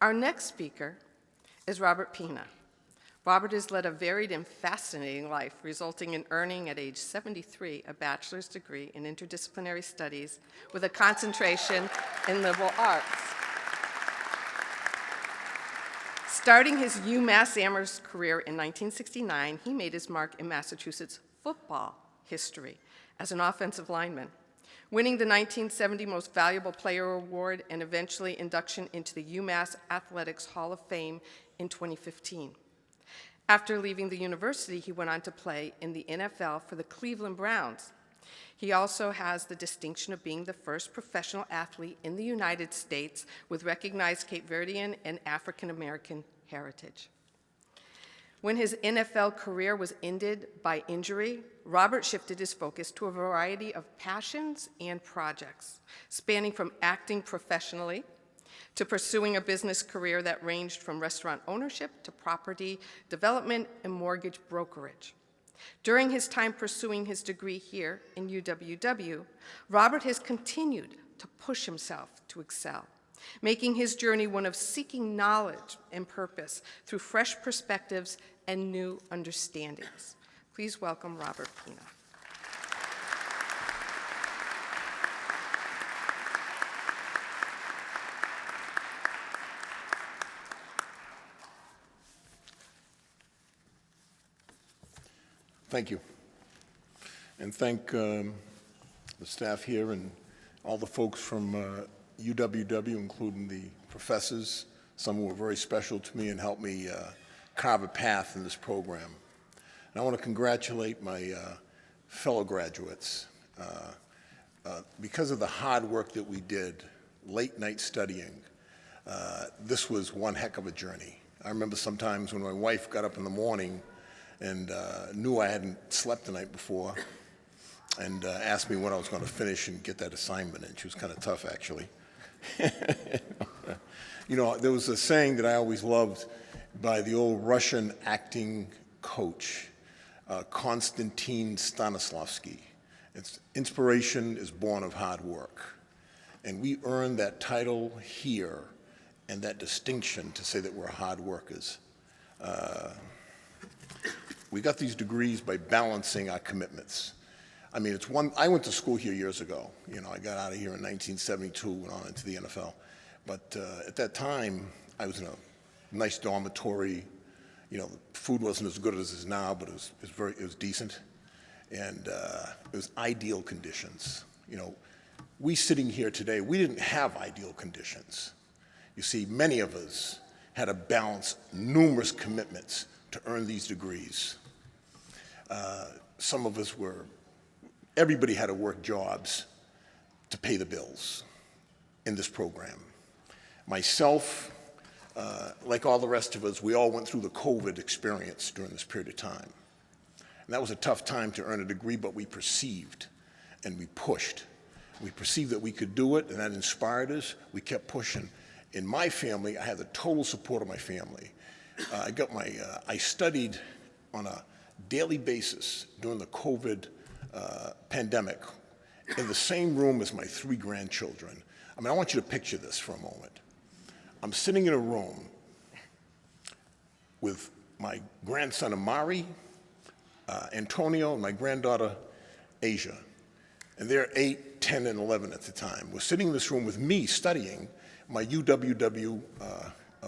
Our next speaker is Robert Pina. Robert has led a varied and fascinating life, resulting in earning at age 73 a bachelor's degree in interdisciplinary studies with a concentration in liberal arts. Starting his UMass Amherst career in 1969, he made his mark in Massachusetts football history as an offensive lineman, winning the 1970 Most Valuable Player Award and eventually induction into the UMass Athletics Hall of Fame in 2015. After leaving the university, he went on to play in the NFL for the Cleveland Browns. He also has the distinction of being the first professional athlete in the United States with recognized Cape Verdean and African American heritage. When his NFL career was ended by injury, Robert shifted his focus to a variety of passions and projects, spanning from acting professionally to pursuing a business career that ranged from restaurant ownership to property development and mortgage brokerage. During his time pursuing his degree here in UWW, Robert has continued to push himself to excel, making his journey one of seeking knowledge and purpose through fresh perspectives and new understandings. Please welcome Robert Pina. Thank you. And thank the staff here and all the folks from UWW, including the professors, some who were very special to me and helped me carve a path in this program. And I want to congratulate my fellow graduates. Because of the hard work that we did, late night studying, this was one heck of a journey. I remember sometimes when my wife got up in the morning and knew I hadn't slept the night before and asked me when I was going to finish and get that assignment in. She was kind of tough, actually. You know, there was a saying that I always loved by the old Russian acting coach, Konstantin Stanislavski. It's inspiration is born of hard work. And we earned that title here and that distinction to say that we're hard workers. We got these degrees by balancing our commitments. I mean, I went to school here years ago. You know, I got out of here in 1972, went on into the NFL. But at that time, I was in a nice dormitory. You know, the food wasn't as good as it is now, but it was decent. And it was ideal conditions. You know, we sitting here today, we didn't have ideal conditions. You see, many of us had to balance numerous commitments to earn these degrees. Some of us everybody had to work jobs to pay the bills in this program. Myself, like all the rest of us, we all went through the COVID experience during this period of time. And that was a tough time to earn a degree, but we perceived and we pushed. We perceived that we could do it, and that inspired us. We kept pushing. In my family, I had the total support of my family. I studied on a daily basis during the COVID pandemic in the same room as my 3 grandchildren. I mean, I want you to picture this for a moment. I'm sitting in a room with my grandson Amari, Antonio, and my granddaughter Asia. And they're 8, 10, and 11 at the time. We're sitting in this room with me studying my UWW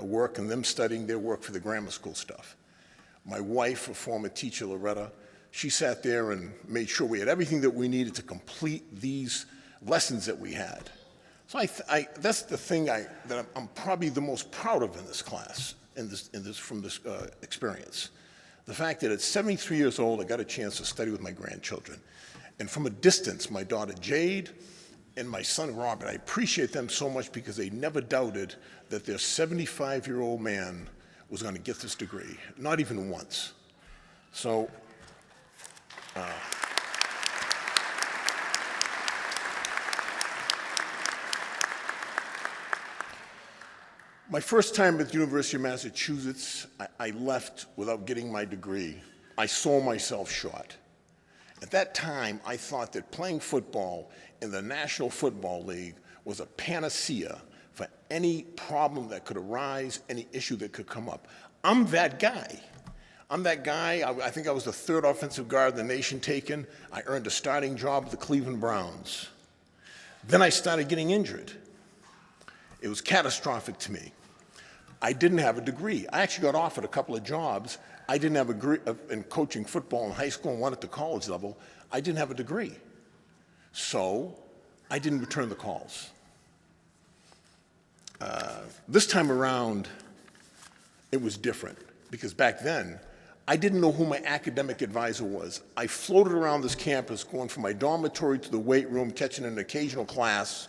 work and them studying their work for the grammar school stuff. My wife, a former teacher, Loretta, she sat there and made sure we had everything that we needed to complete these lessons that we had. So that's the thing that I'm probably the most proud of in this class, from this experience. The fact that at 73 years old, I got a chance to study with my grandchildren. And from a distance, my daughter Jade and my son Robert, I appreciate them so much because they never doubted that their 75-year-old man was going to get this degree, not even once. So, my first time at the University of Massachusetts, I left without getting my degree. I saw myself short. At that time, I thought that playing football in the National Football League was a panacea for any problem that could arise, any issue that could come up. I'm that guy. I'm that guy. I think I was the third offensive guard in the nation taken. I earned a starting job with the Cleveland Browns. Then I started getting injured. It was catastrophic to me. I didn't have a degree. I actually got offered a couple of jobs. I didn't have a degree in coaching football in high school and one at the college level. I didn't have a degree. So I didn't return the calls. This time around, it was different because back then, I didn't know who my academic advisor was. I floated around this campus going from my dormitory to the weight room, catching an occasional class,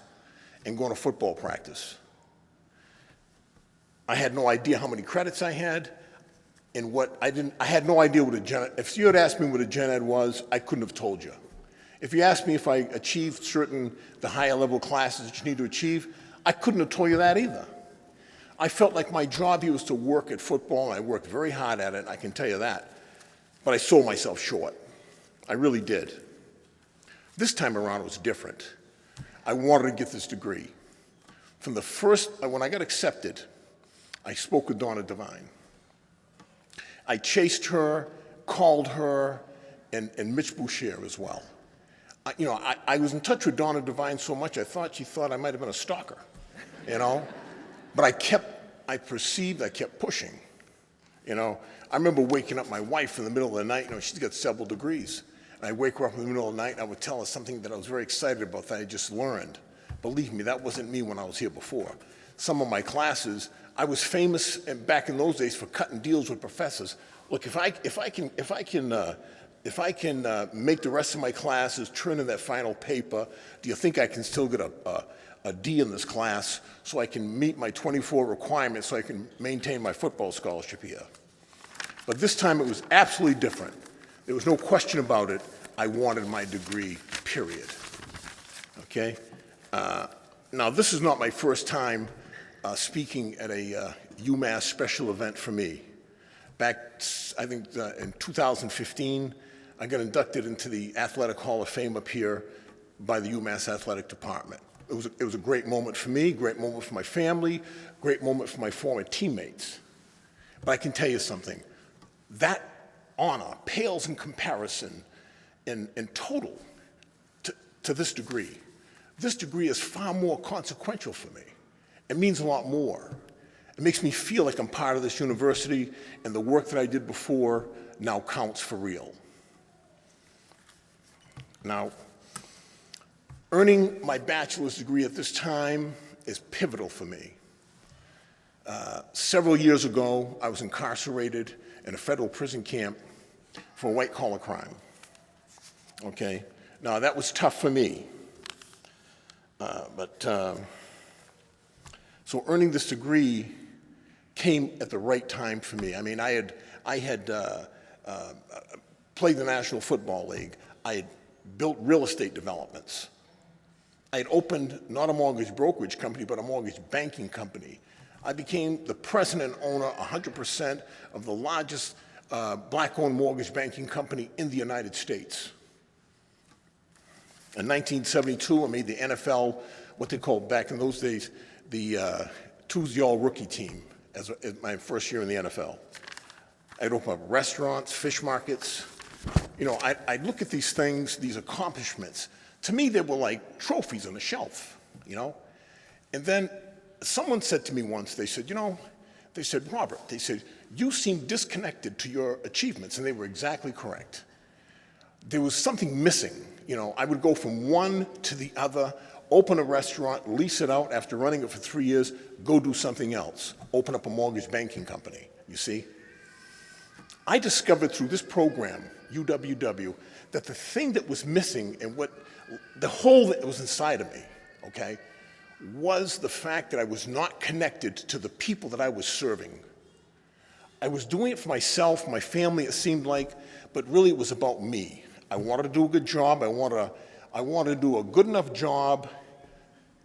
and going to football practice. I had no idea how many credits I had, and I had no idea what a gen ed, if you had asked me what a gen ed was, I couldn't have told you. If you asked me if I achieved the higher level classes that you need to achieve, I couldn't have told you that either. I felt like my job here was to work at football, and I worked very hard at it, I can tell you that. But I sold myself short. I really did. This time around, it was different. I wanted to get this degree. From the first, when I got accepted, I spoke with Donna Devine. I chased her, called her, and Mitch Boucher as well. I was in touch with Donna Devine so much, I thought she thought I might have been a stalker, But I kept pushing, I remember waking up my wife in the middle of the night, she's got several degrees. And I'd wake her up in the middle of the night, and I would tell her something that I was very excited about that I just learned. Believe me, that wasn't me when I was here before. Some of my classes, I was famous back in those days for cutting deals with professors. Look, if I can make the rest of my classes turn in that final paper, do you think I can still get a D in this class so I can meet my 24 requirements so I can maintain my football scholarship here? But this time it was absolutely different. There was no question about it. I wanted my degree, period. Okay? Now, this is not my first time speaking at a UMass special event for me. Back, I think, in 2015, I got inducted into the Athletic Hall of Fame up here by the UMass Athletic Department. It was a great moment for me, great moment for my family, great moment for my former teammates. But I can tell you something. That honor pales in comparison in total to this degree. This degree is far more consequential for me. It means a lot more. It makes me feel like I'm part of this university, and the work that I did before now counts for real. Now, earning my bachelor's degree at this time is pivotal for me. Several years ago, I was incarcerated in a federal prison camp for a white-collar crime. Okay? Now, that was tough for me. So earning this degree came at the right time for me. I mean, I had played the National Football League. I had built real estate developments. I had opened not a mortgage brokerage company, but a mortgage banking company. I became the president and owner 100% of the largest black-owned mortgage banking company in the United States. In 1972, I made the NFL, what they called back in those days, the Tuesday All-Rookie team as my first year in the NFL. I'd open up restaurants, fish markets. I'd look at these things, these accomplishments. To me, they were like trophies on a shelf, And then someone said to me once, they said, Robert, you seem disconnected to your achievements, and they were exactly correct. There was something missing. I would go from one to the other, open a restaurant, lease it out after running it for 3 years, go do something else, open up a mortgage banking company, you see? I discovered through this program, UWW, that the thing that was missing and the hole that was inside of me, okay, was the fact that I was not connected to the people that I was serving. I was doing it for myself, my family, it seemed like, but really it was about me. I wanted to do a good job. I wanted to do a good enough job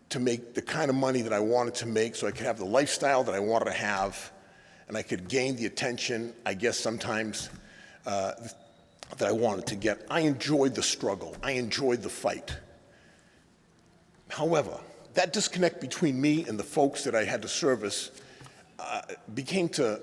to make the kind of money that I wanted to make so I could have the lifestyle that I wanted to have, and I could gain the attention, I guess sometimes, that I wanted to get. I enjoyed the struggle. I enjoyed the fight. However, that disconnect between me and the folks that I had to service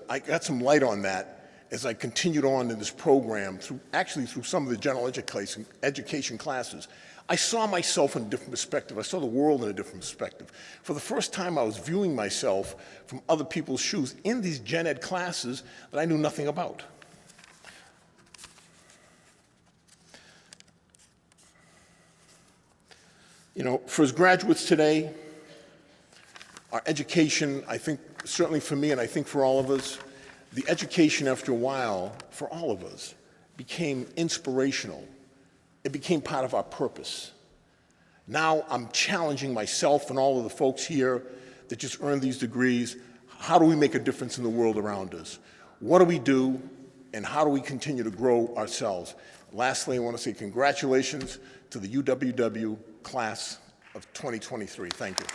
I got some light on that as I continued on in this program, through some of the general education classes. I saw myself in a different perspective. I saw the world in a different perspective. For the first time, I was viewing myself from other people's shoes in these gen ed classes that I knew nothing about. You know, for as graduates today, our education, I think, certainly for me and I think for all of us, the education after a while, for all of us, became inspirational. It became part of our purpose. Now I'm challenging myself and all of the folks here that just earned these degrees. How do we make a difference in the world around us? What do we do, and how do we continue to grow ourselves? Lastly, I want to say congratulations to the UWW class of 2023. Thank you.